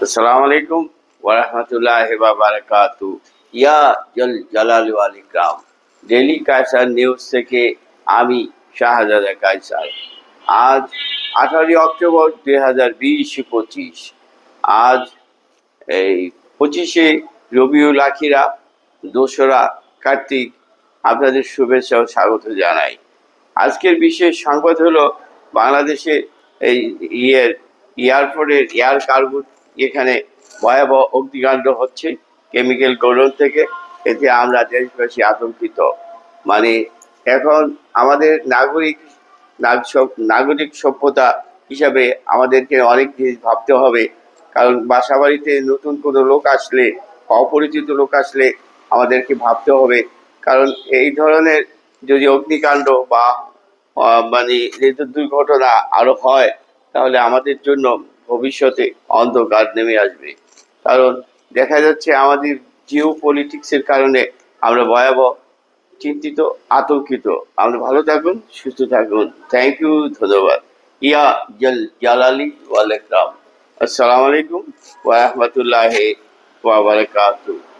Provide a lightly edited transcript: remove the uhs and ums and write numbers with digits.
अस्सलाम वालेकुम वरहमतुल्लाहि व बारकातु। या जल জালাল ওয়াল ইকরাম, ডেইলি কায়সার নিউজ থেকে আমি শাহজাদা কায়সার। আজ 18 অক্টোবর 2020-25। আজ এই 25শে রবিউল আখিরা, 2রা কার্তিক। আপনাদের শুভেচ্ছা ও স্বাগত জানাই। আজকের বিশেষ সংবাদ হলো বাংলাদেশে এই এয়ারপোর্টের এয়ার কার্গো এখানে ভয়াবহ অগ্নিকাণ্ড হচ্ছে কেমিক্যাল গোডাউন থেকে। এতে আমরা দেশবাসী আতঙ্কিত। মানে এখন আমাদের নাগরিক সভ্যতা হিসাবে আমাদেরকে অনেক জিনিস ভাবতে হবে। কারণ বাসা বাড়িতে নতুন কোনো লোক আসলে, অপরিচিত লোক আসলে আমাদেরকে ভাবতে হবে। কারণ এই ধরনের যদি অগ্নিকাণ্ড বা মানে দুর্ঘটনা আরো হয়, তাহলে আমাদের জন্য ভবিষ্যতে অন্ধকার নেমে আসবে। কারণ দেখা যাচ্ছে আমাদের জিও পলিটিক্সের কারণে আমরা ভয়াবহ চিন্তিত, আতঙ্কিত। আমরা ভালো থাকুন, সুস্থ থাকুন। থ্যাংক ইউ, ধন্যবাদ। ইয়া জালালি ওয়াল ইকরাম। আসসালামু আলাইকুম ওয়া রাহমাতুল্লাহি ওয়া বারাকাতুহু।